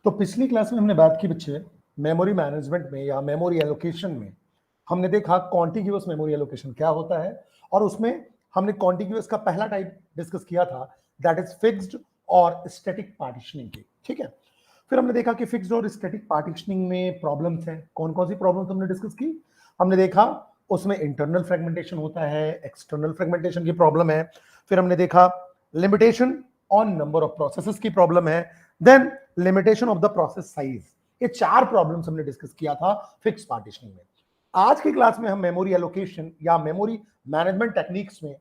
तो पिछली क्लास में हमने बात की बच्चे मेमोरी मैनेजमेंट में या मेमोरी एलोकेशन में हमने देखा कॉन्टिग्यूअस मेमोरी एलोकेशन क्या होता है, और उसमें हमने कॉन्टिग्यूअस का पहला टाइप डिस्कस किया था, दैट इज फिक्स्ड और स्टैटिक पार्टीशनिंग की। ठीक है, फिर हमने देखा कि फिक्स्ड और स्टैटिक पार्टीशनिंग में प्रॉब्लम्स हैं। कौन कौन सी प्रॉब्लम्स हमने डिस्कस की? हमने देखा उसमें इंटरनल फ्रेगमेंटेशन होता है, एक्सटर्नल फ्रेगमेंटेशन की प्रॉब्लम है, फिर हमने देखा limitation on number of processes की प्रॉब्लम है, then limitation of the process size. ये चार प्रॉब्लम्स हमने डिस्कस किया था फिक्स पार्टीशनिंग में। आज की क्लास में हम मेमोरी एलोकेशन या मेमोरी मैनेजमेंट टेक्निक्स में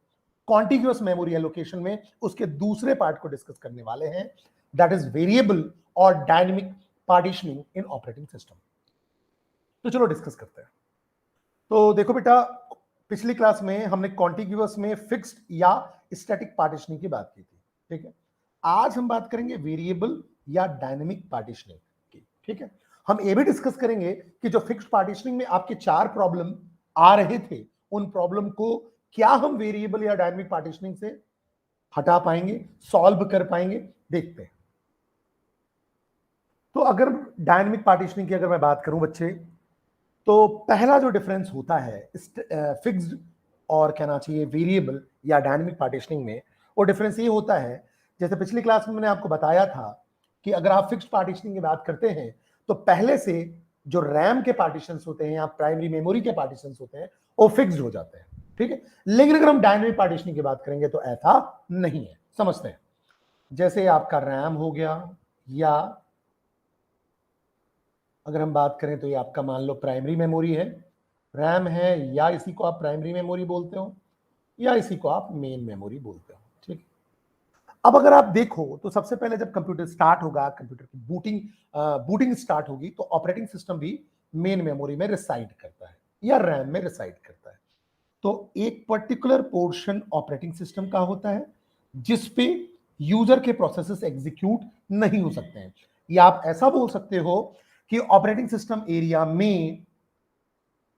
कॉन्टिग्यूअस मेमोरी एलोकेशन में उसके दूसरे पार्ट को डिस्कस करने वाले हैं, दैट इज वेरिएबल और डायनेमिक पार्टीशनिंग इन ऑपरेटिंग सिस्टम। तो चलो डिस्कस करते हैं। तो देखो बेटा, पिछली क्लास में हमने कॉन्टिग्यूअस में फिक्स्ड या स्टैटिक पार्टीशनिंग की बात की थी। ठीक है, आज हम बात करेंगे वेरिएबल या डायनेमिक पार्टीशनिंग की। ठीक है, हम ये भी डिस्कस करेंगे कि जो फिक्स्ड पार्टीशनिंग में आपके चार प्रॉब्लम आ रहे थे, उन प्रॉब्लम को क्या हम वेरिएबल या डायनेमिक पार्टीशनिंग से हटा पाएंगे, सॉल्व कर पाएंगे, देखते हैं। तो अगर डायनेमिक पार्टीशनिंग की अगर मैं बात करूं बच्चे, तो पहला जो डिफरेंस होता है फिक्स्ड और कहना चाहिए वेरिएबल या डायनेमिक पार्टीशनिंग में, वो डिफरेंस ये होता है, जैसे पिछली क्लास में मैंने आपको बताया था कि अगर आप फिक्स्ड पार्टीशनिंग की बात करते हैं तो पहले से जो रैम के पार्टीशंस होते हैं या प्राइमरी मेमोरी के पार्टीशंस होते हैं वो फिक्स्ड हो जाते हैं। ठीक है, लेकिन अगर हम डायनेमिक पार्टीशनिंग की बात करेंगे तो ऐसा नहीं है। समझते हैं, जैसे आपका रैम हो गया, या अगर हम बात करें तो ये आपका मान लो प्राइमरी मेमोरी है, रैम है, या इसी को आप प्राइमरी मेमोरी बोलते हो या इसी को आप मेन मेमोरी बोलते हो। ठीक, अब अगर आप देखो तो सबसे पहले जब कंप्यूटर स्टार्ट होगा, कंप्यूटर की बूटिंग स्टार्ट होगी, तो ऑपरेटिंग सिस्टम भी मेन मेमोरी में रिसाइड करता है या रैम में रिसाइड करता है। तो एक पर्टिकुलर पोर्शन ऑपरेटिंग सिस्टम का होता है जिसपे यूजर के प्रोसेसेस एग्जीक्यूट नहीं हो सकते हैं, या आप ऐसा बोल सकते हो कि ऑपरेटिंग सिस्टम एरिया में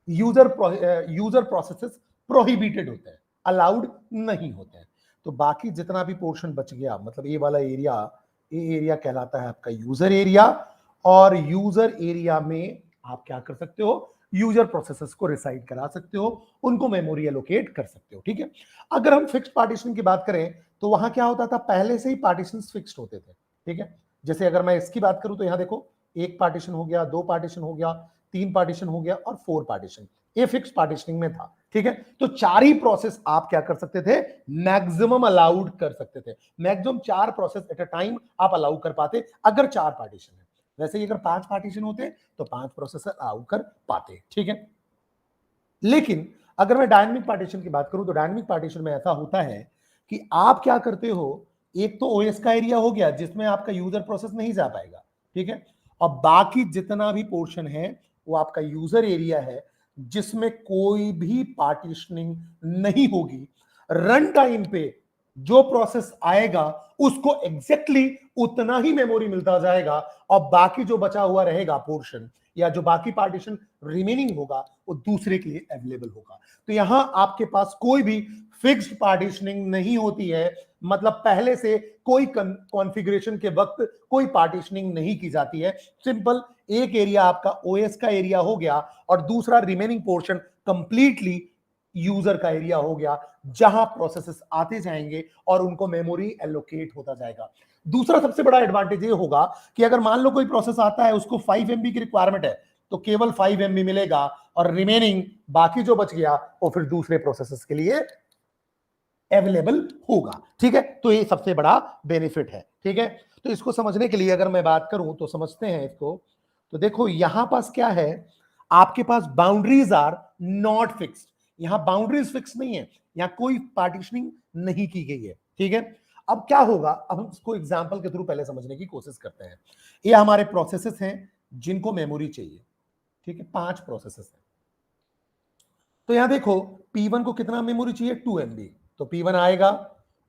यूजर प्रोसेसेस प्रोहिबिटेड होते हैं, अलाउड नहीं होते हैं। तो बाकी जितना भी पोर्शन बच गया, मतलब ये वाला एरिया, ये एरिया कहलाता है आपका यूजर एरिया, और यूजर एरिया में आप क्या कर सकते हो, यूजर प्रोसेसेस को रिसाइड करा सकते हो, उनको मेमोरी एलोकेट कर सकते हो। ठीक है, अगर हम फिक्स्ड पार्टीशन की बात करें तो वहां क्या होता था, पहले से ही पार्टीशन फिक्स्ड होते थे। ठीक है, जैसे अगर मैं इसकी बात करूं तो यहां देखो, एक पार्टीशन हो गया, दो पार्टीशन हो गया, तीन पार्टीशन हो गया और फोर पार्टीशन, ये फिक्स पार्टीशनिंग में था। ठीक है, तो चार ही प्रोसेस आप क्या कर सकते थे, मैक्सिमम अलाउड कर सकते थे, मैक्सिमम चार प्रोसेस एट अ टाइम आप अलाउ कर पाते अगर चार पार्टीशन है। वैसे ही अगर पांच पार्टीशन होते तो पांच प्रोसेस अलाउ कर पाते। ठीक है, लेकिन अगर मैं डायनेमिक पार्टीशन की बात करूं तो डायनेमिक पार्टीशन में ऐसा होता है कि आप क्या करते हो, एक तो ओएस का एरिया हो गया जिसमें आपका यूजर प्रोसेस नहीं जा पाएगा। ठीक है, और बाकी जितना भी पोर्शन है वो आपका यूजर एरिया है जिसमें कोई भी पार्टीशनिंग नहीं होगी। रन टाइम पे जो प्रोसेस आएगा उसको एग्जैक्टली उतना ही मेमोरी मिलता जाएगा, और बाकी जो बचा हुआ रहेगा पोर्शन या जो बाकी पार्टीशन रिमेनिंग होगा वो दूसरे के लिए अवेलेबल होगा। तो यहां आपके पास कोई भी फिक्स्ड पार्टीशनिंग नहीं होती है, मतलब पहले से कोई कॉन्फ़िगरेशन के वक्त कोई पार्टीशनिंग नहीं की जाती है। सिंपल एक एरिया आपका ओएस का एरिया हो गया और दूसरा रिमेनिंग पोर्शन कंप्लीटली यूजर का एरिया हो गया, जहां प्रोसेसेस आते जाएंगे और उनको मेमोरी एलोकेट होता जाएगा। दूसरा सबसे बड़ा एडवांटेज ये होगा कि अगर मान लो कोई प्रोसेस आता है, उसको 5 MB की रिक्वायरमेंट है, तो केवल 5 MB मिलेगा और रिमेनिंग बाकी जो बच गया वो फिर दूसरे प्रोसेसेस के लिए अवेलेबल होगा। ठीक है, तो ये सबसे बड़ा बेनिफिट है। ठीक है, तो इसको समझने के लिए अगर मैं बात करूं तो समझते हैं इसको। तो देखो यहां पास क्या है, आपके पास बाउंड्रीज आर नॉट फिक्स्ड, यहां बाउंड्रीज फिक्स नहीं है, यहां कोई पार्टीशनिंग नहीं की गई है। ठीक है, अब क्या होगा, अब हम इसको एग्जांपल के थ्रू पहले समझने की कोशिश करते हैं। ये हमारे प्रोसेसेस हैं जिनको मेमोरी चाहिए। ठीक है, पांच प्रोसेसेस हैं। तो यहां देखो P1 को कितना मेमोरी चाहिए, 2 MB, तो P1 आएगा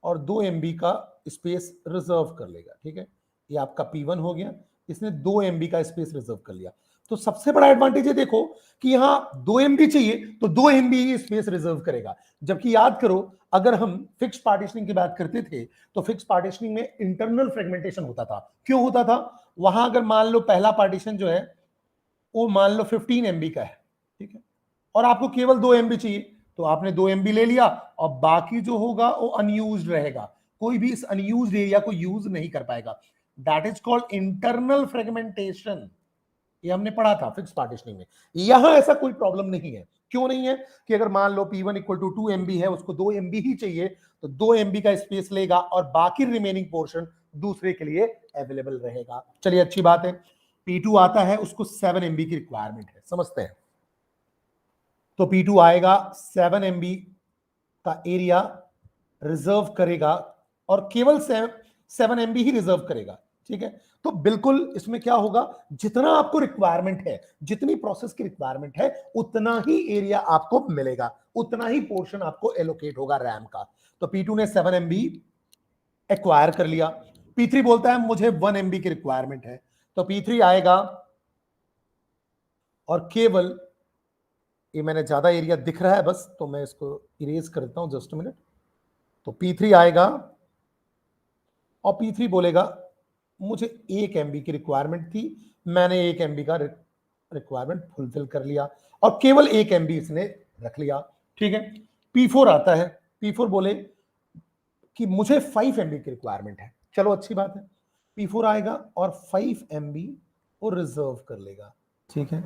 और 2 MB का स्पेस रिजर्व कर लेगा। ठीक है, ये आपका P1 हो गया, इसने 2 MB का स्पेस रिजर्व कर लिया। तो सबसे बड़ा एडवांटेज है देखो कि यहां 2 MB चाहिए तो 2 MB ही स्पेस रिजर्व करेगा। जबकि याद करो अगर हम फिक्स पार्टीशनिंग की बात करते थे तो फिक्स पार्टीशनिंग में इंटरनल फ्रेगमेंटेशन होता था। क्यों होता था? वहां अगर मान लो पहला पार्टीशन जो है वो मान लो 15 MB का है, ठीक है, और आपको केवल 2 MB चाहिए तो आपने 2 MB ले लिया और बाकी जो होगा वो अनयूज्ड रहेगा। कोई भी इस अनयूज्ड एरिया को यूज नहीं कर पाएगा। That is called internal fragmentation. ये हमने पढ़ा था फिक्स पार्टीशनिंग में। यहां ऐसा कोई प्रॉब्लम नहीं है। क्यों नहीं है? कि अगर मान लो P1 इक्वल टू 2 MB है, उसको 2 MB ही चाहिए तो 2 MB का स्पेस लेगा और बाकी रिमेनिंग पोर्शन दूसरे के लिए अवेलेबल रहेगा। चलिए अच्छी बात है। P2 आता है, उसको 7 MB की रिक्वायरमेंट है, समझते हैं। तो P2 आएगा 7 MB का एरिया रिजर्व करेगा और केवल 7 MB ही रिजर्व करेगा, ठीक है। तो बिल्कुल इसमें क्या होगा, जितना आपको रिक्वायरमेंट है, जितनी प्रोसेस की रिक्वायरमेंट है उतना ही एरिया आपको मिलेगा, उतना ही पोर्शन आपको एलोकेट होगा रैम का। तो P2 ने 7 MB एक्वायर कर लिया। P3 बोलता है मुझे 1 MB की रिक्वायरमेंट है, तो P3 आएगा और केवल, ये मैंने ज्यादा एरिया दिख रहा है बस, तो मैं इसको इरेज कर देता हूं, जस्ट मिनट। तो P3 आएगा और P3 बोलेगा मुझे 1 MB की रिक्वायरमेंट थी, मैंने 1 MB का रिक्वायरमेंट फुलफिल कर लिया और केवल 1 MB इसने रख लिया, ठीक है। P4 आता है, P4 बोले कि मुझे 5 MB की रिक्वायरमेंट है। चलो अच्छी बात है, P4 आएगा और 5 MB वो रिजर्व कर लेगा, ठीक है।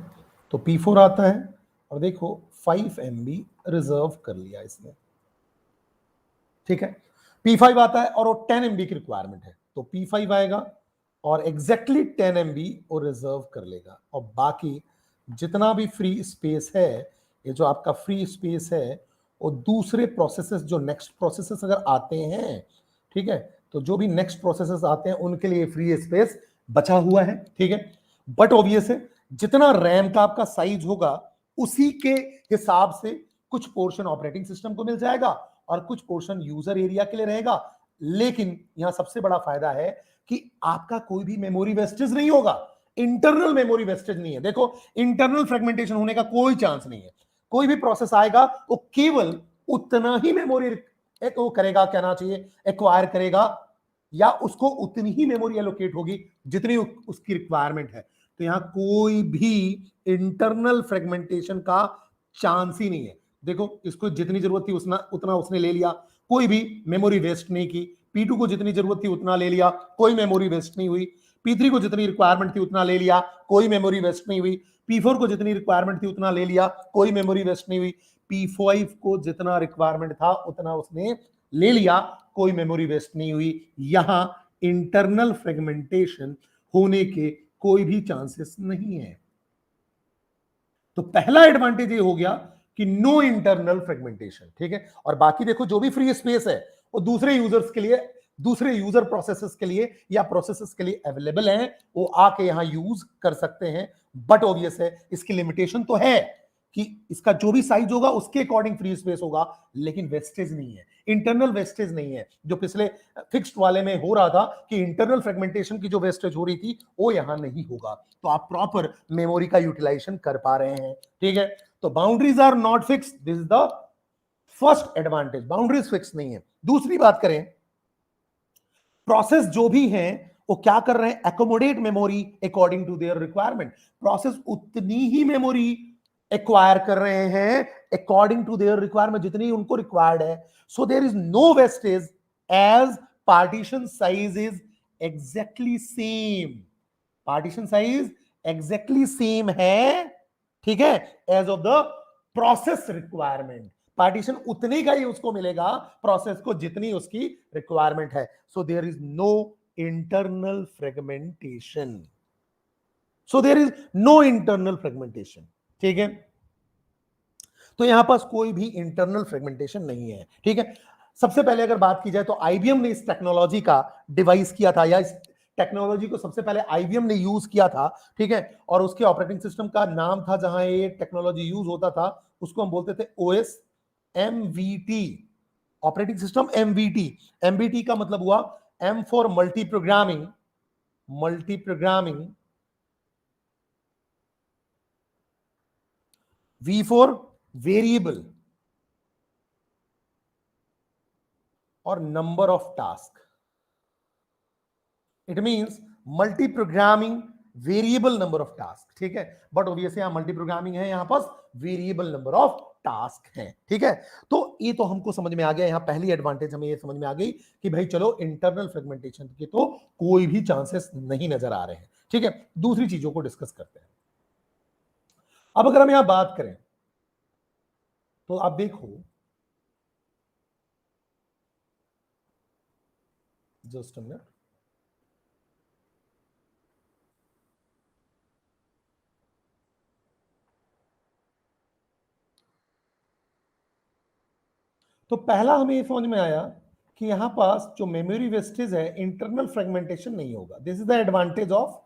तो P4 आता है और देखो 5 MB रिजर्व कर लिया इसने, ठीक है। P5 आता है और वो 10 MB की रिक्वायरमेंट है, तो P5 आएगा और एग्जैक्टली 10 MB वो रिजर्व कर लेगा और बाकी जितना भी फ्री स्पेस है, ये जो आपका फ्री स्पेस है, वो दूसरे प्रोसेसेस, जो नेक्स्ट प्रोसेसेस अगर आते हैं, ठीक है, तो जो भी नेक्स्ट प्रोसेसेस आते हैं उनके लिए फ्री स्पेस बचा हुआ है, ठीक है। बट ऑब्वियस है जितना रैम का आपका साइज होगा उसी के हिसाब से कुछ पोर्शन ऑपरेटिंग सिस्टम को मिल जाएगा और कुछ पोर्शन यूजर एरिया के लिए रहेगा। लेकिन यहां सबसे बड़ा फायदा है कि आपका कोई भी मेमोरी वेस्टेज नहीं होगा, इंटरनल मेमोरी वेस्टेज नहीं है। देखो इंटरनल फ्रेगमेंटेशन होने का कोई चांस नहीं है। कोई भी प्रोसेस आएगा वो केवल उतना ही मेमोरी वो करेगा, कहना चाहिए एक्वायर करेगा, या उसको उतनी ही मेमोरी एलोकेट होगी जितनी उसकी रिक्वायरमेंट है। तो यहां कोई भी इंटरनल फ्रेगमेंटेशन का चांस ही नहीं है। देखो इसको जितनी जरूरत थी उतना उसने ले लिया, कोई भी मेमोरी वेस्ट नहीं की। P2 को जितनी जरूरत थी उतना ले लिया, कोई मेमोरी वेस्ट नहीं हुई। P3 को जितनी रिक्वायरमेंट थी उतना ले लिया, कोई मेमोरी वेस्ट नहीं हुई। P4 को जितनी रिक्वायरमेंट थी उतना ले लिया, कोई मेमोरी वेस्ट नहीं हुई। P5 को जितना रिक्वायरमेंट था उतना उसने ले लिया, कोई मेमोरी वेस्ट नहीं हुई। यहां इंटरनल फ्रेगमेंटेशन होने के कोई भी चांसेस नहीं है। तो पहला एडवांटेज ये हो गया कि नो इंटरनल फ्रेगमेंटेशन, ठीक है। और बाकी देखो जो भी फ्री स्पेस है वो दूसरे यूजर्स के लिए, दूसरे यूजर प्रोसेसेस के लिए या प्रोसेसेस के लिए अवेलेबल है, वो आके यहां यूज कर सकते हैं। बट ऑब्वियस है इसकी लिमिटेशन तो है कि इसका जो भी साइज होगा उसके अकॉर्डिंग फ्री स्पेस होगा, लेकिन वेस्टेज नहीं है, इंटरनल वेस्टेज नहीं है। जो पिछले फिक्स्ड वाले में हो रहा था कि इंटरनल फ्रेगमेंटेशन की जो वेस्टेज हो रही थी वो यहां नहीं होगा, तो आप प्रॉपर मेमोरी का यूटिलाइजेशन कर पा रहे हैं, ठीक है। तो boundaries are not fix, this is the first advantage, boundaries fix नहीं है। दूसरी बात करें, प्रोसेस जो भी हैं वो क्या कर रहे हैं, accommodate memory according to their requirement. Process उतनी ही मेमोरी एक्वायर कर रहे हैं अकॉर्डिंग टू देयर रिक्वायरमेंट जितनी उनको रिक्वायर्ड है। So there is no wastage as partition size is exactly same, partition size exactly same है, ठीक है, as of the process requirement. Partition उतनी का ही उसको मिलेगा प्रोसेस को जितनी उसकी रिक्वायरमेंट है। So there is no internal fragmentation, so there is no internal fragmentation, ठीक है। तो यहां पास कोई भी इंटरनल फ्रेगमेंटेशन नहीं है, ठीक है। सबसे पहले अगर बात की जाए तो आईबीएम ने इस टेक्नोलॉजी का डिवाइस किया था, या इस टेक्नोलॉजी को सबसे पहले आईबीएम ने यूज किया था, ठीक है। और उसके ऑपरेटिंग सिस्टम का नाम था, जहां ये टेक्नोलॉजी यूज होता था उसको हम बोलते थे OS MVT, operating system MVT. MVT का मतलब हुआ M for multi programming, multi programming V for variable और number of task. It means multi programming variable number of task, ठीक है, बट ऑब्वियसली यहां मल्टी प्रोग्रामिंग है, यहां पास वेरिएबल नंबर ऑफ टास्क है, ठीक है। तो ये तो हमको समझ में आ गया, यहां पहली एडवांटेज हमें ये समझ में आ गई कि भाई चलो इंटरनल फ्रेगमेंटेशन के तो कोई भी चांसेस नहीं नजर आ रहे हैं, ठीक है। दूसरी चीजों को डिस्कस करते हैं। अब अगर हम यहां बात करें तो आप देखो, जस्ट अ मिनट, तो पहला हमें समझ में आया कि यहां पास जो मेमोरी वेस्टेज है इंटरनल फ्रेगमेंटेशन नहीं होगा। This is the advantage of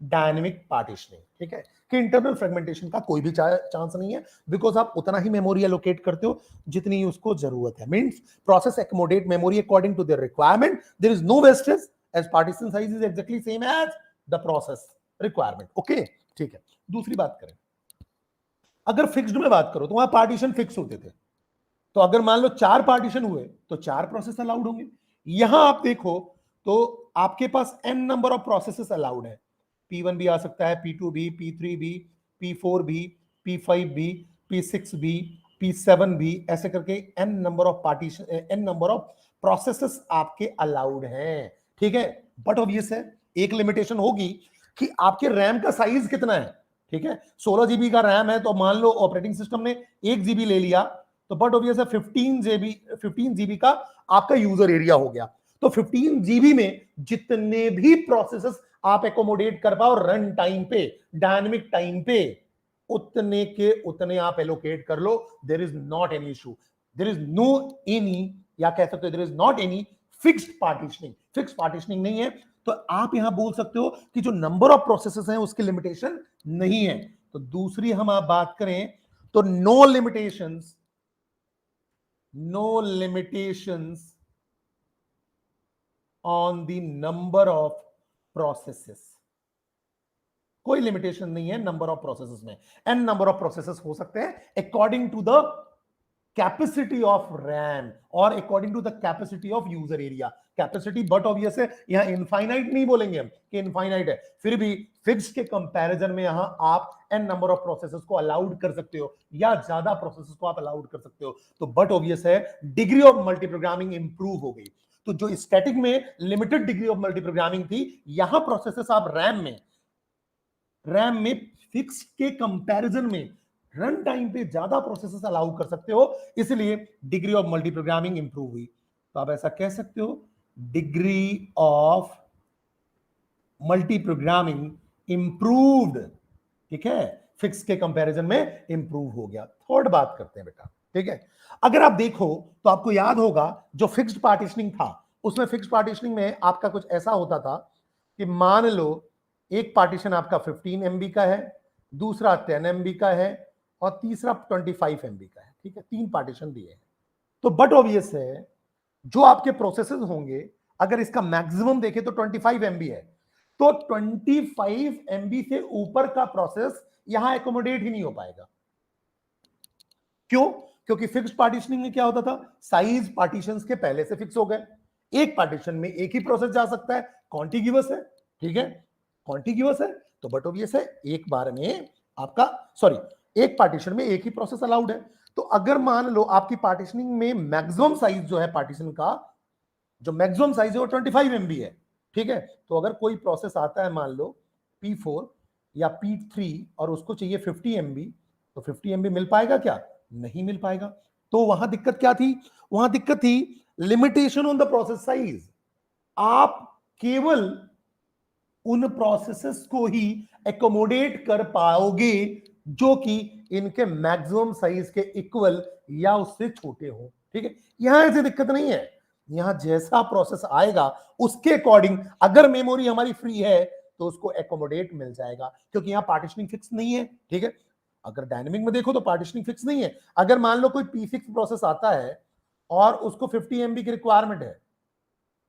dynamic partitioning, ठीक है, कि इंटरनल फ्रेगमेंटेशन का कोई भी चांस नहीं है, बिकॉज आप उतना ही मेमोरी एलोकेट करते हो जितनी उसको जरूरत है। Means process accommodate memory according to their requirement, there is no wastage as partition size is exactly same as the process requirement, okay, ठीक है। दूसरी बात करें, अगर फिक्स्ड में बात करो तो वहां पार्टीशन फिक्स होते थे, तो अगर मान लो 4 पार्टीशन हुए तो 4 प्रोसेस अलाउड होंगे। यहां आप देखो तो आपके पास n number of processes allowed है, P1 भी आ सकता है, P2 भी, P3 भी, P4 भी, P5 भी, P6 भी, P7 भी, ऐसे करके n number of partition, n number of processes आपके अलाउड हैं, ठीक है। बट ऑब्वियस है एक लिमिटेशन होगी कि आपके रैम का साइज कितना है, ठीक है। 16 जीबी का रैम है तो मान लो ऑपरेटिंग सिस्टम ने 1 जीबी ले लिया, तो बट ऑब्वियस है 15 जीबी का आपका यूजर एरिया हो गया, तो 15 जीबी में जितने भी प्रोसेसेस आप एकोमोडेट कर पाओ रन टाइम पे, डायनेमिक टाइम पे, उतने के उतने आप एलोकेट कर लो। There is not any issue, there is no any, या कह सकते हो there is not any fixed partitioning. Fixed partitioning नहीं है, तो आप यहां बोल सकते हो कि जो नंबर ऑफ प्रोसेसेस हैं उसकी लिमिटेशन नहीं है। तो दूसरी हम आप बात करें तो no limitations, no limitations on the number of processes, कोई लिमिटेशन नहीं है नंबर ऑफ प्रोसेसेस में। एन नंबर ऑफ प्रोसेसेस हो सकते हैं according to the capacity of RAM और according to the capacity of user area. Capacity but obvious है, यहां इनफाइनाइट नहीं बोलेंगे हम कि इनफाइनाइट है, फिर भी फिक्स के कंपैरिजन में यहां आप एन नंबर ऑफ प्रोसेसेस को अलाउड कर सकते हो या ज्यादा प्रोसेसेस को आप अलाउड कर सकते हो। तो बट ऑब्वियस है degree of multi programming improve हो गई। तो जो स्टैटिक में limited degree of multi programming थी, यहां प्रोसेसेस आप रैम में फिक्स के कंपैरिजन में रन टाइम पे ज्यादा प्रोसेसेस अलाउ कर सकते हो, इसलिए degree of multi programming improve हुई। तो आप ऐसा कह सकते हो degree of multi programming improved, ठीक है, फिक्स के कंपैरिजन में इंप्रूव हो गया। थर्ड बात करते हैं बेटा, ठीक है। अगर आप देखो तो आपको याद होगा जो फिक्स्ड पार्टीशनिंग था, उसमें फिक्स्ड पार्टीशनिंग में आपका कुछ ऐसा होता था कि मान लो एक पार्टीशन आपका 15 MB का है, दूसरा 10 MB का है और तीसरा 25 MB का है, ठीक है, 3 पार्टीशन दिए हैं। तो बट ऑब्वियस है जो आपके प्रोसेसेस होंगे, अगर इसका मैक्सिमम देखें तो 25 MB है, तो 25 MB से ऊपर का प्रोसेस यहां एकोमोडेट ही नहीं हो पाएगा। क्यों? क्योंकि फिक्स्ड पार्टीशनिंग में क्या होता था, साइज पार्टीशंस के पहले से फिक्स हो गए, एक पार्टीशन में एक ही प्रोसेस जा सकता है, कॉन्टिग्यूअस है, ठीक है, कॉन्टिग्यूअस है, तो बट ऑब्वियस है एक बार में आपका एक पार्टीशन में एक ही प्रोसेस अलाउड है। तो अगर मान लो आपकी पार्टीशनिंग में मैक्सिमम साइज जो है पार्टीशन का, जो मैक्सिमम साइज है वो 25 MB है, ठीक है, तो अगर कोई प्रोसेस आता है मान लो P4 या P3 और उसको चाहिए 50 MB, तो 50 MB मिल पाएगा क्या? नहीं मिल पाएगा। तो वहां दिक्कत क्या थी? वहां दिक्कत थी limitation on the process size. आप केवल उन प्रोसेसेस को ही एकोमोडेट कर पाओगे जो कि इनके मैक्सिमम साइज के इक्वल या उससे छोटे हो, ठीक है। यहां ऐसी दिक्कत नहीं है, यहां जैसा प्रोसेस आएगा उसके अकॉर्डिंग अगर मेमोरी हमारी फ्री है तो उसको एकोमोडेट मिल जाएगा, क्योंकि यहां पार्टीशनिंग फिक्स नहीं है, ठीक है। अगर डायनेमिक में देखो तो पार्टीशनिंग फिक्स नहीं है। अगर मान लो कोई P6 प्रोसेस आता है और उसको 50 MB की रिक्वायरमेंट है,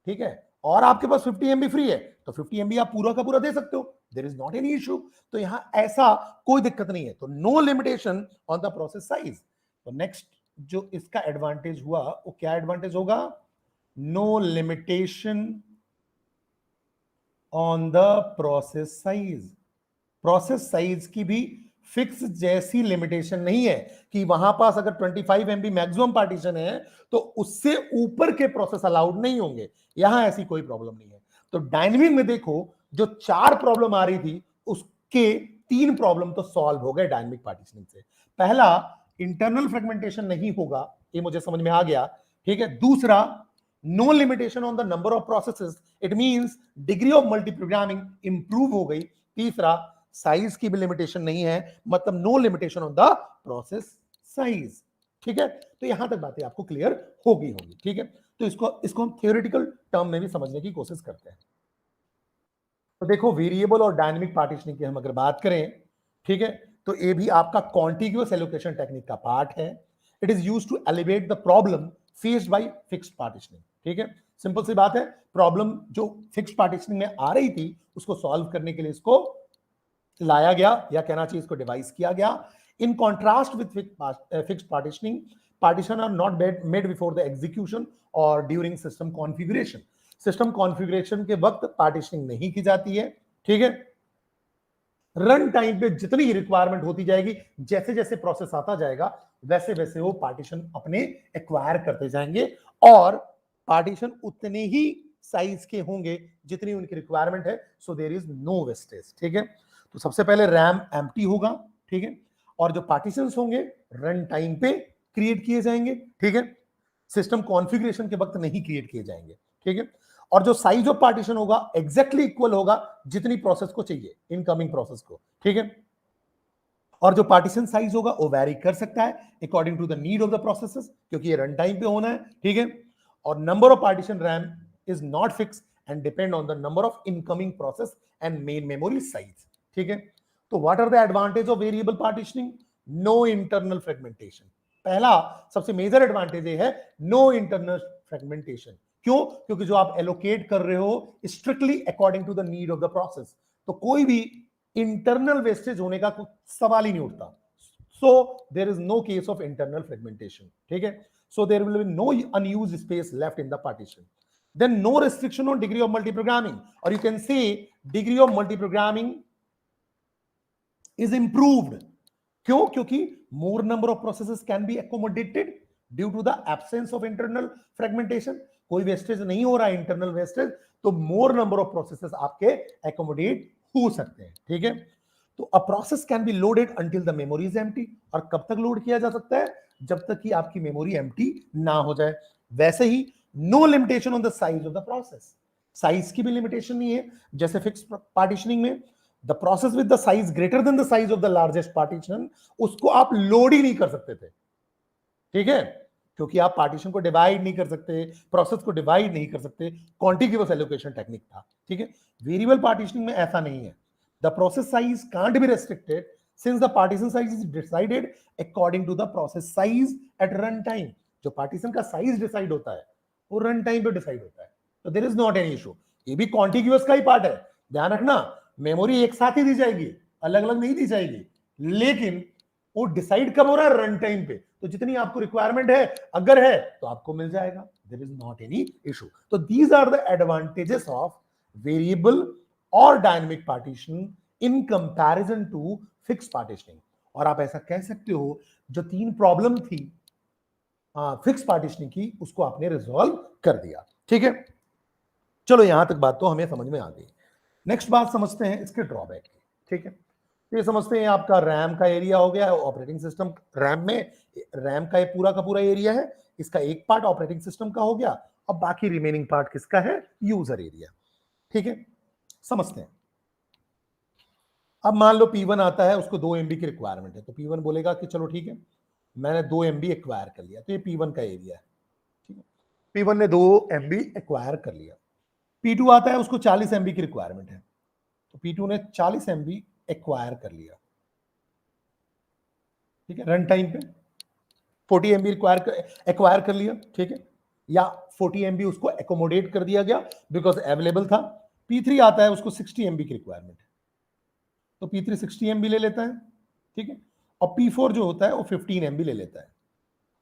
ठीक है, और आपके पास 50 MB फ्री है, तो 50 MB आप पूरा का पूरा दे सकते हो, there is not any issue. तो यहां ऐसा कोई दिक्कत नहीं है, तो no limitation on the process size. तो नेक्स्ट जो इसका एडवांटेज हुआ वो क्या एडवांटेज होगा, no limitation on the process size. Process size की भी फिक्स जैसी लिमिटेशन नहीं है कि वहां पास अगर 25 MB मैक्सिमम पार्टीशन है तो उससे ऊपर के प्रोसेस अलाउड नहीं होंगे, यहां ऐसी कोई प्रॉब्लम नहीं है। तो डायनेमिक में देखो जो 4 प्रॉब्लम आ रही थी उसके 3 प्रॉब्लम तो सॉल्व हो गए डायनेमिक पार्टीशनिंग से। पहला, इंटरनल फ्रेगमेंटेशन नहीं होगा, ये मुझे समझ में आ गया, ठीक है। दूसरा, no limitation on the number of processes, it means degree of multiprogramming improve हो गई। तीसरा, साइज की भी लिमिटेशन नहीं है, मतलब no limitation on the process size, ठीक है। तो यहां तक बातें आपको क्लियर होगी, ठीक है। तो इसको हम थियोरेटिकल टर्म में भी समझने की कोशिश करते हैं। तो देखो, वेरिएबल और डायनेमिक पार्टीशनिंग की हम अगर बात करें, ठीक है, तो ये भी आपका कॉन्टिग्यूअस एलोकेशन टेक्निक का पार्ट है। It is used to elevate the problem faced by fixed partitioning, ठीक है। सिंपल सी बात है, प्रॉब्लम जो फिक्स्ड पार्टीशनिंग में आ रही थी उसको सॉल्व करने के लिए इसको लाया गया, या कहना चाहिए इसको डिवाइस किया गया। In contrast with fixed partitioning, partition are not made before the execution और during system configuration. System configuration के वक्त पार्टीशनिंग नहीं की जाती है, ठीक है। रन टाइम पे जितनी रिक्वायरमेंट होती जाएगी, जैसे जैसे प्रोसेस आता जाएगा वैसे वैसे वो पार्टीशन अपने एक्वायर करते जाएंगे, और पार्टीशन उतने ही साइज के होंगे जितनी उनकी रिक्वायरमेंट है। So there is no wastage, ठीक है। तो सबसे पहले रैम एम्प्टी होगा, ठीक है, और जो पार्टीशंस होंगे रन टाइम पे क्रिएट किए जाएंगे, ठीक है। सिस्टम कॉन्फ़िगरेशन के वक्त नहीं क्रिएट किए जाएंगे, ठीक है। और जो साइज ऑफ पार्टीशन होगा एग्जैक्टली इक्वल होगा जितनी प्रोसेस को चाहिए, इनकमिंग प्रोसेस को, ठीक है। और जो पार्टीशन साइज होगा वो वैरी कर सकता है according to the need of the processes, क्योंकि ये रन टाइम पे होना है, ठीक है। और number of partition RAM is not fix and depend on the number of incoming process and main memory size, ठीक है। तो what are the advantage of variable partitioning? No internal fragmentation. पहला सबसे मेजर एडवांटेज ये है, no internal fragmentation. क्यों? क्योंकि जो आप एलोकेट कर रहे हो strictly according to the need of the process, तो कोई भी इंटरनल वेस्टेज होने का कोई सवाल ही नहीं उठता। So there is no case of internal fragmentation, ठीक है। So there will be no unused space left in the partition. Then no restriction on degree of multiprogramming, or you can say degree of multiprogramming is improved. क्यों? क्योंकि more number of processes can be accommodated due to the absence of internal fragmentation. कोई wastage नहीं हो रहा है internal wastage, तो मोर number of processes आपके accommodate हो सकते हैं, ठीक है। तो a process can be loaded until the memory is empty, और कब तक लोड किया जा सकता है? जब तक कि आपकी मेमोरी एम्प्टी ना हो जाए। वैसे ही no limitation on the size of the process, size की भी लिमिटेशन नहीं है। जैसे फिक्स पार्टीशनिंग में the process with the size greater than the size of the largest partition, उसको आप लोड ही नहीं कर सकते थे, ठीक है, क्योंकि आप पार्टीशन को डिवाइड नहीं कर सकते, प्रोसेस को डिवाइड नहीं कर सकते, कॉन्टिग्यूअस एलोकेशन टेक्निक था, ठीक है। वेरिएबल पार्टीशनिंग में ऐसा नहीं है। The process size can't be restricted since the partition size is decided according to the process size at run time. जो पार्टीशन का साइज डिसाइड होता है वो रन टाइम पे डिसाइड होता है, तो there is not any issue. ये भी कॉन्टिग्यूअस का ही पार्ट है, ध्यान रखना। मेमोरी एक साथ ही दी जाएगी, अलग अलग नहीं दी जाएगी, लेकिन वो डिसाइड कब हो रहा है? रन टाइम पे। तो जितनी आपको रिक्वायरमेंट है अगर है तो आपको मिल जाएगा, there is not any issue. तो these are the advantages of variable और dynamic partition in comparison to fixed partitioning. और आप ऐसा कह सकते हो जो 3 प्रॉब्लम थी फिक्स पार्टीशनिंग की, उसको आपने रिजॉल्व कर दिया, ठीक है। चलो यहां तक बात तो हमें समझ में आ गई। नेक्स्ट बात समझते हैं इसके ड्रॉबैक की, ठीक है। ये समझते हैं आपका रैम का एरिया हो गया, ऑपरेटिंग सिस्टम रैम में रैम का पूरा एरिया है, इसका एक पार्ट ऑपरेटिंग सिस्टम का हो गया, अब बाकी रिमेनिंग पार्ट किसका है? यूजर एरिया, ठीक है। समझते हैं। अब मान लो P1 आता है, उसको 2 MB की रिक्वायरमेंट है, तो P1 बोलेगा कि चलो ठीक है, मैंने 2 MB एक्वायर कर लिया, तो ये P1 का एरिया है, ठीक है। P1 ने 2 MB एक्वायर कर लिया। P2 आता है, उसको 40 MB की रिक्वायरमेंट है, तो P2 ने 40 MB एक्वायर कर लिया, ठीक है। रन टाइम पे 40 MB एक्वायर कर लिया, ठीक है, या 40 MB उसको एकोमोडेट कर दिया गया बिकॉज अवेलेबल था। P3 आता है, उसको 60 MB की रिक्वायरमेंट है, तो P3 60 MB ले लेता है, ठीक है, और P4 जो होता है वो 15 MB ले लेता है।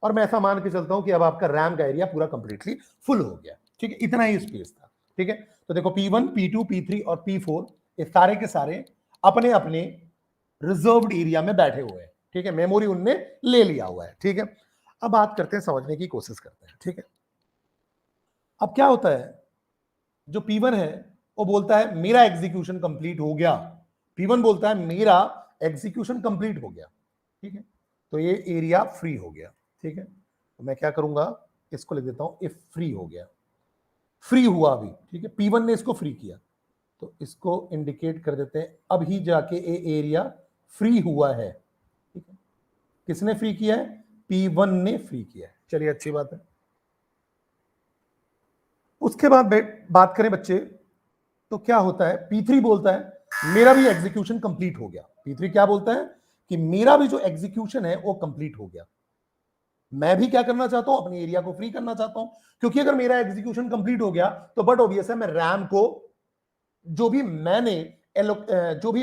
और मैं ऐसा मान के चलता हूं कि अब आपका रैम का एरिया पूरा कंप्लीटली फुल हो गया, ठीक है, इतना ही स्पेस था, ठीक है। तो देखो P1, P2, P3 और P4 ये सारे के सारे अपने अपने रिजर्व्ड एरिया में बैठे हुए हैं, ठीक है, मेमोरी उनने ले लिया हुआ है, ठीक है। अब बात करते हैं, समझने की कोशिश करते हैं, ठीक है। अब क्या होता है, जो P1 है वो बोलता है मेरा एग्जीक्यूशन कंप्लीट हो गया, P1 बोलता है मेरा एग्जीक्यूशन कंप्लीट हो गया, ठीक है, तो ये एरिया फ्री हो गया, ठीक है। तो मैं क्या करूंगा, इसको लिख देता हूं इफ फ्री हो गया, फ्री हुआ अभी, ठीक है, P1 ने इसको फ्री किया, तो इसको इंडिकेट कर देते हैं अभी जाके ये एरिया फ्री हुआ है, ठीक है। किसने फ्री किया है, P1 ने फ्री किया है, चलिए अच्छी बात है। उसके बाद बात करें बच्चे, तो क्या होता है, P3 बोलता है मेरा भी एग्जीक्यूशन कंप्लीट हो गया। P3 क्या बोलता है कि मेरा भी जो एग्जीक्यूशन है वो कंप्लीट हो गया। मैं भी क्या करना चाहता हूं, अपने एरिया को फ्री करना चाहता हूं, क्योंकि अगर मेरा एग्जीक्यूशन कंप्लीट हो गया तो बट ऑब्वियस है मैं रैम को जो भी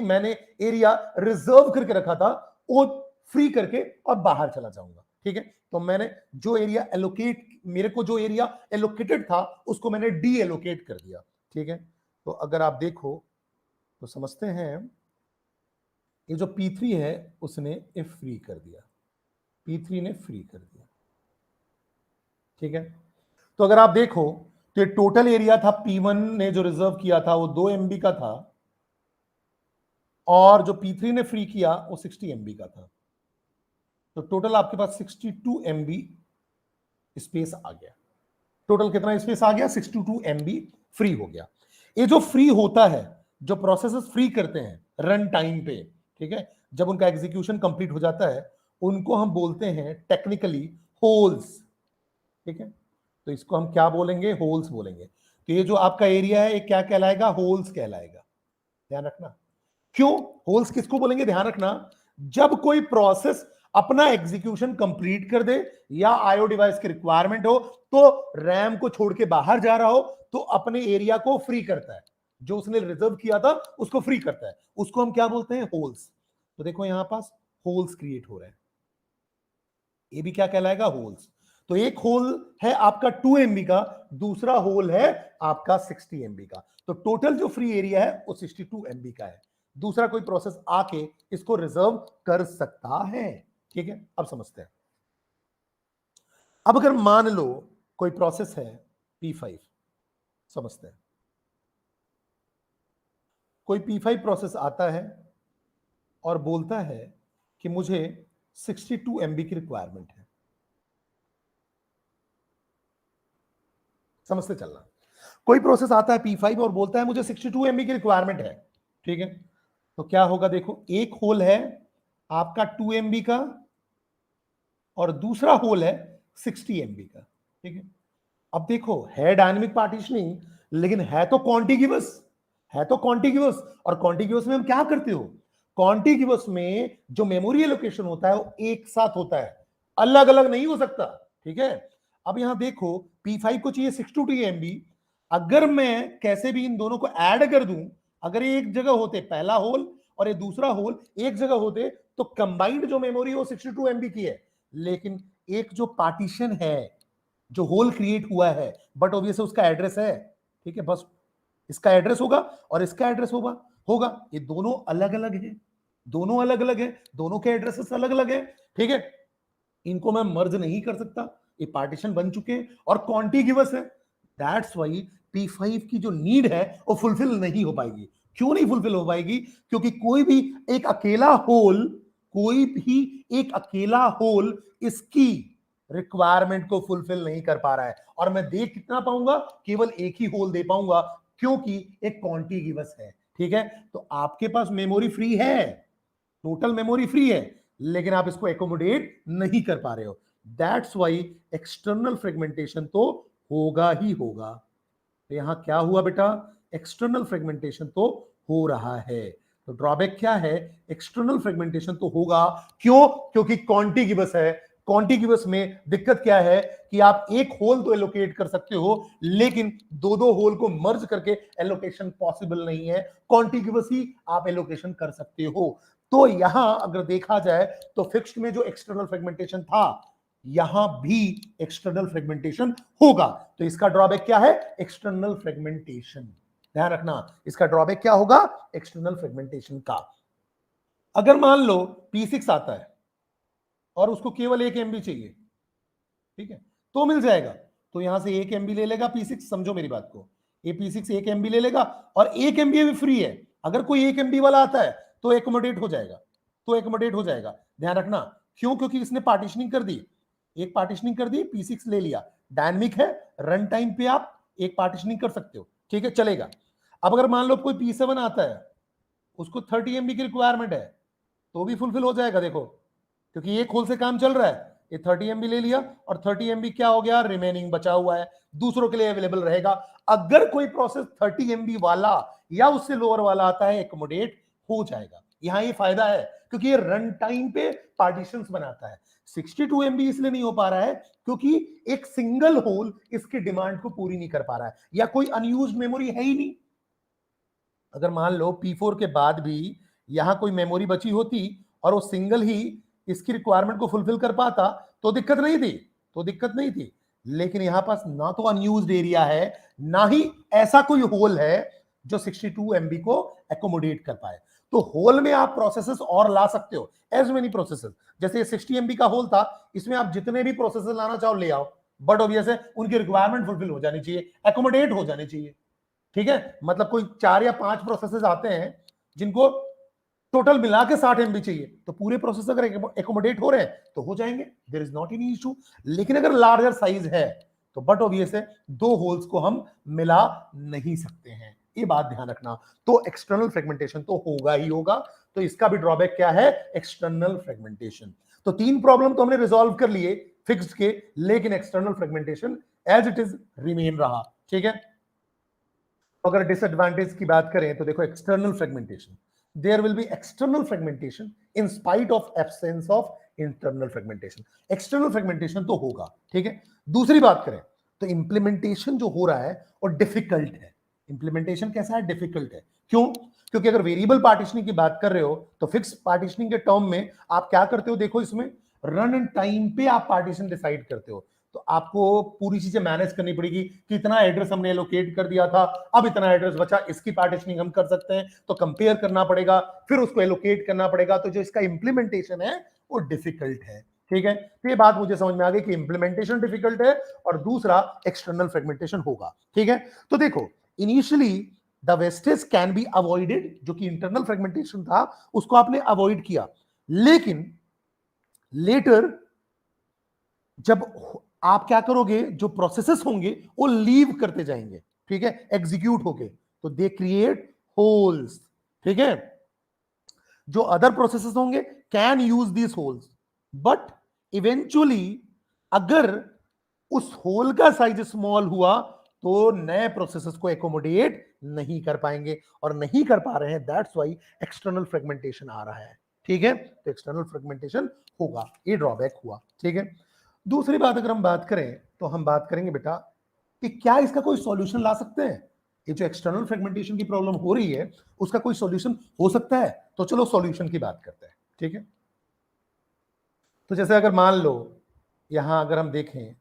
मैंने एरिया रिजर्व करके रखा था वो फ्री करके और बाहर चला जाऊंगा, ठीक है। तो मैंने जो एरिया एलोकेट, मेरे को जो एरिया एलोकेटेड था उसको मैंने डी एलोकेट कर दिया, ठीक है। तो अगर आप देखो तो समझते हैं, ये जो P3 है उसने ए फ्री कर दिया, P3 ने फ्री कर दिया, ठीक है। तो अगर आप देखो तो ये टोटल एरिया था, P1 ने जो रिजर्व किया था वो 2 MB का था, और जो P3 ने फ्री किया वो 60 MB का था। तो टोटल आपके पास 62 MB स्पेस आ गया। टोटल कितना स्पेस आ गया, 62 MB फ्री हो गया। ये जो फ्री होता है, जो प्रोसेसेस फ्री करते हैं रन टाइम पे, ठीक है, जब उनका एग्जीक्यूशन कंप्लीट हो जाता है उनको हम बोलते हैं टेक्निकली होल्स, ठीक है। तो इसको हम क्या बोलेंगे, होल्स बोलेंगे। तो ये जो आपका एरिया है ये क्या कहलाएगा, होल्स कहलाएगा, ध्यान रखना। क्यों होल्स किसको बोलेंगे, ध्यान रखना, जब कोई प्रोसेस अपना एग्जीक्यूशन कंप्लीट कर दे या आईओ डिवाइस की रिक्वायरमेंट हो तो रैम को छोड़ के बाहर जा रहा हो तो अपने एरिया को फ्री करता है, जो उसने रिजर्व किया था उसको फ्री करता है, उसको हम क्या बोलते हैं, होल्स। तो देखो यहां पास होल्स क्रिएट हो रहे हैं, ये भी क्या कहलाएगा, होल्स। तो एक होल है आपका 2 MB का, दूसरा होल है आपका 60 MB का। तो टोटल जो फ्री एरिया है वो 62 MB का है। दूसरा कोई प्रोसेस आके इसको रिजर्व कर सकता है, ठीक है। अब समझते हैं, अब अगर मान लो कोई प्रोसेस है P5, समझते हैं, कोई P5 प्रोसेस आता है और बोलता है कि मुझे 62 MB की रिक्वायरमेंट है, समझते चलना। कोई प्रोसेस आता है P5 और बोलता है मुझे 62 MB की रिक्वायरमेंट है, ठीक है। तो क्या होगा, देखो एक होल है आपका 2 MB का और दूसरा होल है 60 MB का, ठीक है। अब देखो है डायनेमिक पार्टीशनिंग, लेकिन है तो कॉन्टिग्यूअस, है तो कॉन्टिग्यूअस। और कॉन्टिग्यूअस में हम क्या करते हो, कॉन्टिग्यूअस में जो मेमोरी एलोकेशन होता है वो एक साथ होता है, अलग अलग नहीं हो सकता, ठीक है। अब यहां देखो P5 को चाहिए 62 MB, अगर मैं कैसे भी इन दोनों को ऐड कर दूं, अगर ये एक जगह होते पहला होल और ये दूसरा होल एक जगह होते तो कंबाइंड जो मेमोरी वो 62 MB की है, लेकिन एक जो पार्टीशन है, जो होल क्रिएट हुआ है, बट ऑब्वियसली उसका एड्रेस है, ठीक है, बस इसका एड्रेस होगा और इसका एड्रेस होगा होगा ये दोनों अलग अलग है, दोनों अलग अलग है, दोनों के एड्रेसेस अलग अलग है, ठीक है। इनको मैं मर्ज नहीं कर सकता, ये पार्टीशन बन चुके हैं और कॉन्टिग्यूअस है। दैट्स वाई P5 की जो नीड है वो फुलफिल नहीं हो पाएगी। क्यों नहीं फुलफिल हो पाएगी, क्योंकि कोई भी एक अकेला होल, कोई भी एक अकेला होल इसकी रिक्वायरमेंट को फुलफिल नहीं कर पा रहा है, और मैं दे कितना पाऊंगा, केवल एक ही होल दे पाऊंगा, क्योंकि एक कॉन्टिग्यूअस है, ठीक है। तो आपके पास मेमोरी फ्री है, टोटल मेमोरी फ्री है, लेकिन आप इसको एकोमोडेट नहीं कर पा रहे हो। दैट्स वाई एक्सटर्नल फ्रेगमेंटेशन तो होगा ही होगा। तो यहां क्या हुआ बेटा, एक्सटर्नल फ्रेगमेंटेशन तो हो रहा है। तो ड्रॉबैक क्या है, एक्सटर्नल फ्रेगमेंटेशन तो होगा, क्यों, क्योंकि कॉन्टिग्यूअस है, कॉन्टिग्यूअस में दिक्कत क्या है कि आप एक होल तो एलोकेट कर सकते हो, लेकिन दो दो होल को मर्ज करके एलोकेशन पॉसिबल नहीं है। कॉन्टिग्यूअस ही आप एलोकेशन कर सकते हो। तो यहां अगर देखा जाए तो फिक्स्ड में जो एक्सटर्नल फ्रेगमेंटेशन था, यहां भी एक्सटर्नल फ्रेगमेंटेशन होगा। तो इसका ड्रॉबैक क्या है? External fragmentation. ध्यान रखना, इसका ड्रॉबैक क्या होगा? एक्सटर्नल फ्रेगमेंटेशन का। अगर मान लो P6 आता है और उसको केवल 1 MB चाहिए, ठीक है, तो मिल जाएगा। तो यहां से 1 MB ले लेगा P6, समझो मेरी बात को, ये P6 1 MB ले लेगा और 1 MB भी फ्री है। अगर कोई 1 MB वाला आता है तो एकोमोडेट हो जाएगा, तो एकोमोडेट हो जाएगा। ध्यान रखना, क्यों? क्योंकि इसने पार्टीशनिंग कर दी, एक पार्टीशनिंग कर दी, P6 ले लिया। डायनेमिक है, रन टाइम पे आप एक पार्टीशनिंग कर सकते हो, ठीक है, चलेगा। अब अगर मान लो कोई P7 आता है, उसको 30 MB की रिक्वायरमेंट है, तो भी फुलफिल हो जाएगा। देखो, क्योंकि एक होल से काम चल रहा है, ये 30 MB ले लिया और 30 MB क्या हो गया? रिमेनिंग बचा हुआ है, दूसरों के लिए अवेलेबल रहेगा। अगर कोई प्रोसेस 30 MB वाला या उससे लोअर वाला आता है, एकोमोडेट हो जाएगा। यहां ये फायदा है क्योंकि ये रन टाइम पे पार्टीशंस बनाता है। 62 MB इसलिए नहीं हो पा रहा है क्योंकि एक सिंगल होल इसकी डिमांड को पूरी नहीं कर पा रहा है, या कोई अनयूज्ड मेमोरी है ही नहीं। अगर मान लो P4 के बाद भी यहां कोई मेमोरी बची होती और वो सिंगल ही इसकी रिक्वायरमेंट को फुलफिल कर पाता तो दिक्कत नहीं थी, तो दिक्कत नहीं थी। लेकिन यहां पास ना तो अनयूज्ड एरिया है, ना ही ऐसा कोई होल है जो 62 MB को एकोमोडेट कर पाए। तो होल में आप प्रोसेसेस और ला सकते हो, एज मेनी प्रोसेसेस। जैसे ये 60 MB का होल था, इसमें आप जितने भी प्रोसेसेस लाना चाहो ले आओ, बट ऑब्वियस है उनकी रिक्वायरमेंट फुलफिल हो जानी चाहिए, एकोमोडेट हो जानी चाहिए, ठीक है। मतलब कोई 4 या 5 प्रोसेसेस आते हैं जिनको टोटल मिला के 60 MB चाहिए, तो पूरे प्रोसेस अगर एकोमोडेट हो रहे हैं तो हो जाएंगे, there is not any issue. लेकिन अगर लार्जर साइज है तो बट ऑब्वियस है दो होल्स को हम मिला नहीं सकते हैं, ये बात ध्यान रखना। तो एक्सटर्नल फ्रेगमेंटेशन तो होगा ही होगा। तो इसका भी ड्रॉबैक क्या है? External fragmentation. तो 3 प्रॉब्लम तो हमने रिजॉल्व कर लिए फिक्स्ड के, लेकिन external fragmentation as it is remain रहा, ठीक है। अगर डिसएडवांटेज की बात करें तो देखो, external fragmentation, there will be external fragmentation in spite of absence of internal fragmentation. External fragmentation तो होगा, ठीक है। दूसरी बात करें तो इंप्लीमेंटेशन जो हो रहा है वो डिफिकल्ट है। इंप्लीमेंटेशन कैसा है? डिफिकल्ट है। क्यों? क्योंकि अगर वेरिएबल पार्टीशनिंग की बात कर रहे हो तो फिक्स पार्टीशनिंग के टर्म में आप क्या करते हो? देखो, इसमें रन टाइम पे आप पार्टीशन डिसाइड करते हो, तो आपको पूरी चीजें मैनेज करनी पड़ेगी कि इतना एड्रेस हमने एलोकेट कर दिया था, अब इतना एड्रेस बचा, इसकी पार्टीशनिंग हम कर सकते हैं, तो कंपेयर करना पड़ेगा, फिर उसको एलोकेट करना पड़ेगा। तो जो इसका इंप्लीमेंटेशन है वो डिफिकल्ट है, ठीक है। तो ये बात मुझे समझ में आ गई कि इंप्लीमेंटेशन डिफिकल्ट है और दूसरा एक्सटर्नल फ्रेगमेंटेशन होगा, ठीक है। तो देखो, initially the wastage can be avoided, जो कि इंटरनल फ्रेगमेंटेशन था उसको आपने अवॉइड किया, लेकिन लेटर जब आप क्या करोगे, जो प्रोसेसेस होंगे वो लीव करते जाएंगे, ठीक है, एग्जीक्यूट होके, तो दे क्रिएट होल्स, ठीक है। जो अदर प्रोसेसेस होंगे can use this holes, but eventually अगर उस होल का साइज स्मॉल हुआ तो नए प्रोसेसेस को एकोमोडेट नहीं कर पाएंगे, और नहीं कर पा रहे हैं, दैट्स व्हाई एक्सटर्नल फ्रेगमेंटेशन आ रहा है, ठीक है। तो एक्सटर्नल फ्रेगमेंटेशन होगा, ये ड्रॉबैक हुआ, ठीक है। दूसरी बात अगर हम बात करें तो हम बात करेंगे बेटा कि क्या इसका कोई सॉल्यूशन ला सकते हैं? ये जो एक्सटर्नल फ्रेगमेंटेशन की प्रॉब्लम हो रही है उसका कोई सॉल्यूशन हो सकता है? तो चलो सॉल्यूशन की बात करते हैं, ठीक है। तो जैसे अगर मान लो यहां अगर हम देखें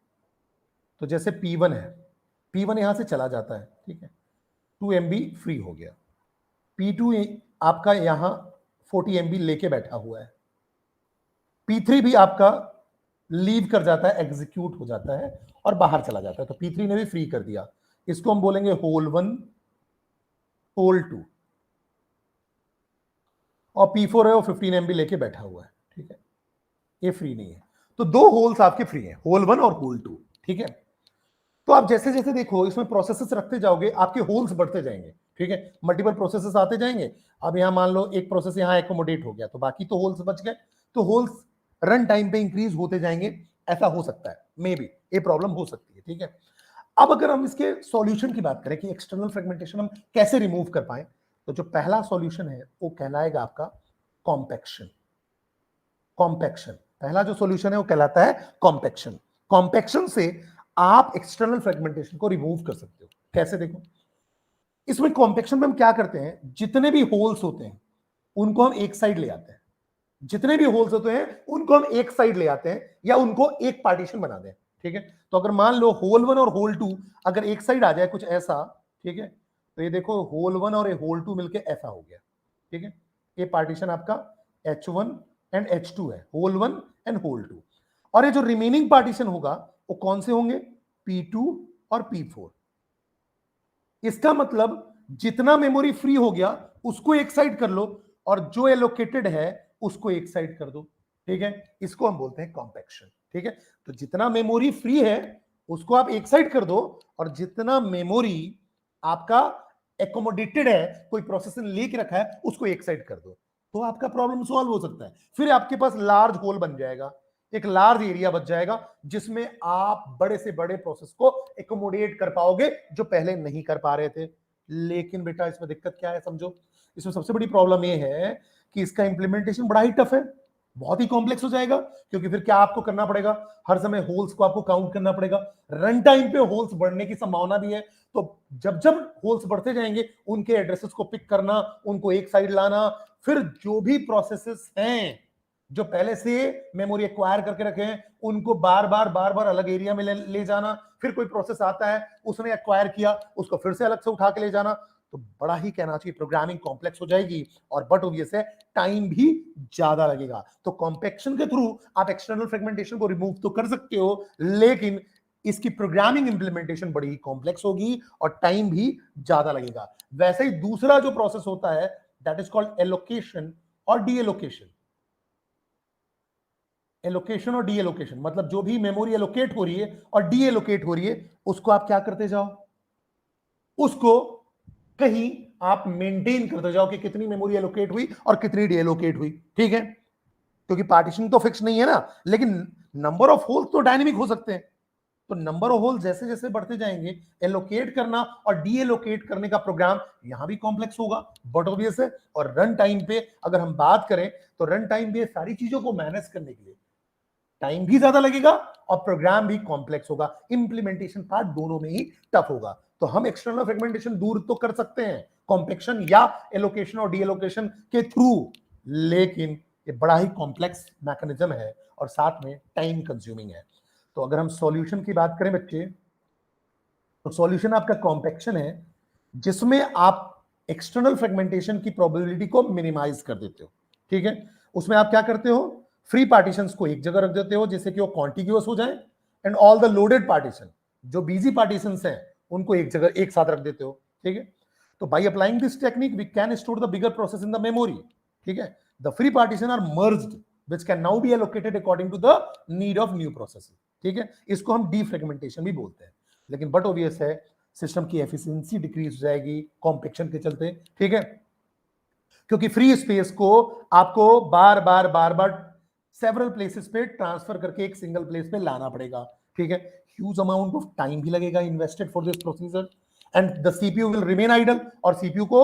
तो जैसे P1 है, P1 यहां से चला जाता है, ठीक है, 2 MB फ्री हो गया। P2 आपका यहां 40 MB लेके बैठा हुआ है। P3 भी आपका लीव कर जाता है, एग्जीक्यूट हो जाता है और बाहर चला जाता है, तो P3 ने भी फ्री कर दिया। इसको हम बोलेंगे होल 1, होल 2, और P4 है वो 15 MB लेके बैठा हुआ है, ठीक है, ये फ्री नहीं है। तो दो होल्स आपके फ्री हैं, होल 1 और होल 2, ठीक है। तो आप जैसे जैसे देखो इसमें प्रोसेसेस रखते जाओगे आपके होल्स बढ़ते जाएंगे, ठीक है, मल्टीपल प्रोसेसेस आते जाएंगे। अब यहां मान लो एक प्रोसेस यहां एकोमोडेट हो गया तो बाकी तो होल्स बच गए, तो होल्स रन टाइम पे इंक्रीज होते जाएंगे, ऐसा हो सकता है, मे बी ये प्रॉब्लम हो सकती है, ठीक है। अब अगर हम इसके सॉल्यूशन की बात करें कि एक्सटर्नल फ्रेगमेंटेशन हम कैसे रिमूव कर पाए, तो जो पहला सॉल्यूशन है वो कहलाएगा आपका कॉम्पैक्शन। कॉम्पैक्शन पहला जो सॉल्यूशन है वो कहलाता है कॉम्पैक्शन। कॉम्पैक्शन से आप एक्सटर्नल फ्रेगमेंटेशन को रिमूव कर सकते हो। कैसे? देखो, इसमें कॉम्पैक्शन में हम क्या करते हैं, जितने भी होल्स होते हैं उनको हम एक साइड ले आते हैं, जितने भी होल्स होते हैं उनको हम एक साइड ले आते हैं या उनको एक पार्टीशन बना दें। ठीक है, तो अगर मान लो होल 1 और होल 2 अगर एक साइड आ जाए कुछ ऐसा, ठीक है, तो ये देखो होल 1 और ये होल 2 मिलके ऐसा हो गया। ठीक है, ये पार्टीशन आपका H1 एंड H2 है, होल 1 एंड होल 2। और ये जो रिमेनिंग पार्टीशन होगा वो कौन से होंगे? P2 और P4। इसका मतलब जितना मेमोरी फ्री हो गया उसको एक साइड कर लो और जो एलोकेटेड है उसको एक साइड कर दो। ठीक है, इसको हम बोलते हैं कॉम्पैक्शन। ठीक है, तो जितना मेमोरी फ्री है उसको आप एक साइड कर दो और जितना मेमोरी आपका एकोमोडेटेड है, कोई प्रोसेस ने लेके रखा है, उसको एक साइड कर दो, तो आपका प्रॉब्लम सॉल्व हो सकता है। फिर आपके पास लार्ज होल बन जाएगा, एक लार्ज एरिया बच जाएगा जिसमें आप बड़े से बड़े प्रोसेस को एकोमोडेट कर पाओगे जो पहले नहीं कर पा रहे थे। लेकिन बेटा इसमें दिक्कत क्या है समझो, इसमें सबसे बड़ी प्रॉब्लम यह है कि इसका इंप्लीमेंटेशन बड़ा ही टफ है, बहुत ही कॉम्प्लेक्स हो जाएगा। क्योंकि फिर क्या आपको करना पड़ेगा, हर समय होल्स को आपको काउंट करना पड़ेगा, रन टाइम पे होल्स बढ़ने की संभावना भी है, तो जब जब होल्स बढ़ते जाएंगे उनके एड्रेसेस को पिक करना, उनको एक साइड लाना, फिर जो भी प्रोसेसेस हैं जो पहले से मेमोरी एक्वायर करके रखे हैं उनको बार बार अलग एरिया में ले जाना, फिर कोई प्रोसेस आता है उसने एक्वायर किया उसको फिर से अलग से उठा के ले जाना, तो बड़ा ही कहना चाहिए प्रोग्रामिंग कॉम्प्लेक्स हो जाएगी और बट ऑब्वियस है टाइम भी ज्यादा लगेगा। तो कॉम्पैक्शन के थ्रू आप एक्सटर्नल फ्रेगमेंटेशन को रिमूव तो कर सकते हो, लेकिन इसकी प्रोग्रामिंग इंप्लीमेंटेशन बड़ी ही कॉम्प्लेक्स होगी और टाइम भी ज्यादा लगेगा। वैसे ही दूसरा जो प्रोसेस होता है दैट इज कॉल्ड एलोकेशन और डी एलोकेशन। एलोकेशन और डी एलोकेशन मतलब जो भी मेमोरी एलोकेट हो रही है और डी एलोकेट हो रही है उसको आप क्या करते जाओ, उसको कहीं आप मेंटेन करते जाओ कि कितनी मेमोरी एलोकेट हुई और कितनी डी एलोकेट हुई। ठीक है, क्योंकि पार्टीशन तो फिक्स नहीं है ना, लेकिन नंबर ऑफ होल्स तो डायनेमिक हो सकते हैं। तो नंबर ऑफ होल्स जैसे जैसे बढ़ते जाएंगे एलोकेट करना और डी एलोकेट करने का प्रोग्राम यहां भी कॉम्प्लेक्स होगा, बट ऑब्वियस है। और रन टाइम पे अगर हम बात करें तो रन टाइम पे सारी चीजों को मैनेज करने के लिए टाइम भी ज्यादा लगेगा और प्रोग्राम भी कॉम्प्लेक्स होगा, इंप्लीमेंटेशन पार्ट दोनों में ही टफ होगा। तो हम एक्सटर्नल फ्रेगमेंटेशन दूर तो कर सकते हैं कॉम्पैक्शन या एलोकेशन और डी एलोकेशन के थ्रू, लेकिन ये बड़ा ही कॉम्प्लेक्स मैकेनिज्म है और साथ में टाइम कंज्यूमिंग है। तो अगर हम सॉल्यूशन की बात करें बच्चे, तो सॉल्यूशन आपका कॉम्पैक्शन है जिसमें आप एक्सटर्नल फ्रेगमेंटेशन की प्रोबेबिलिटी को मिनिमाइज कर देते हो। ठीक है, उसमें आप क्या करते हो, फ्री पार्टीशंस को एक जगह रख देते हो जिससे कि वो कॉन्टिग्यूअस हो जाए and all the loaded partition जो बिजी पार्टीशंस हैं उनको एक जगह एक साथ रख देते हो। ठीक है, तो by applying this technique we can store the bigger process in the memory. ठीक है, the free partition are merged which can now be allocated according to the need of new processes। ठीक है, इसको हम डीफ्रेगमेंटेशन भी बोलते हैं, लेकिन बट ऑब्वियस है सिस्टम की एफिशिएंसी डिक्रीज हो जाएगी कॉम्पैक्शन के चलते। ठीक है, क्योंकि फ्री स्पेस को आपको बार बार सेवरल प्लेसेस पे ट्रांसफर करके एक सिंगल प्लेस पे लाना पड़ेगा। ठीक है, ह्यूज अमाउंट ऑफ टाइम भी लगेगा invested for this procedure and the CPU will remain idle, और सीपीयू को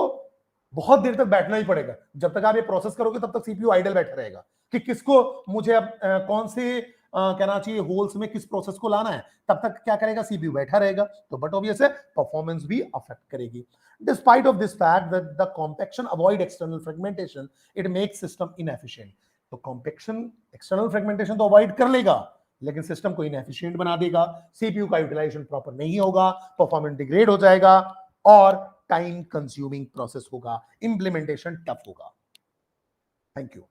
बहुत देर तक बैठना ही पड़ेगा। जब तक आप ये प्रोसेस करोगे तब तक सीपीयू आइडल बैठा रहेगा कि किसको मुझे अब कौन से कहना चाहिए होल्स में किस प्रोसेस को लाना है, तब तक क्या करेगा, सीपीयू बैठा रहेगा। तो बट ऑब्वियस है परफॉर्मेंस भी अफेक्ट करेगी। Despite of this fact that the compaction avoid external fragmentation, it makes system inefficient। तो compaction external fragmentation तो अवॉइड कर लेगा लेकिन सिस्टम को इनएफिशिएंट बना देगा, सीपीयू का यूटिलाइजेशन प्रॉपर नहीं होगा, परफॉर्मेंस डिग्रेड हो जाएगा और टाइम कंज्यूमिंग प्रोसेस होगा, इंप्लीमेंटेशन टफ होगा। Thank you.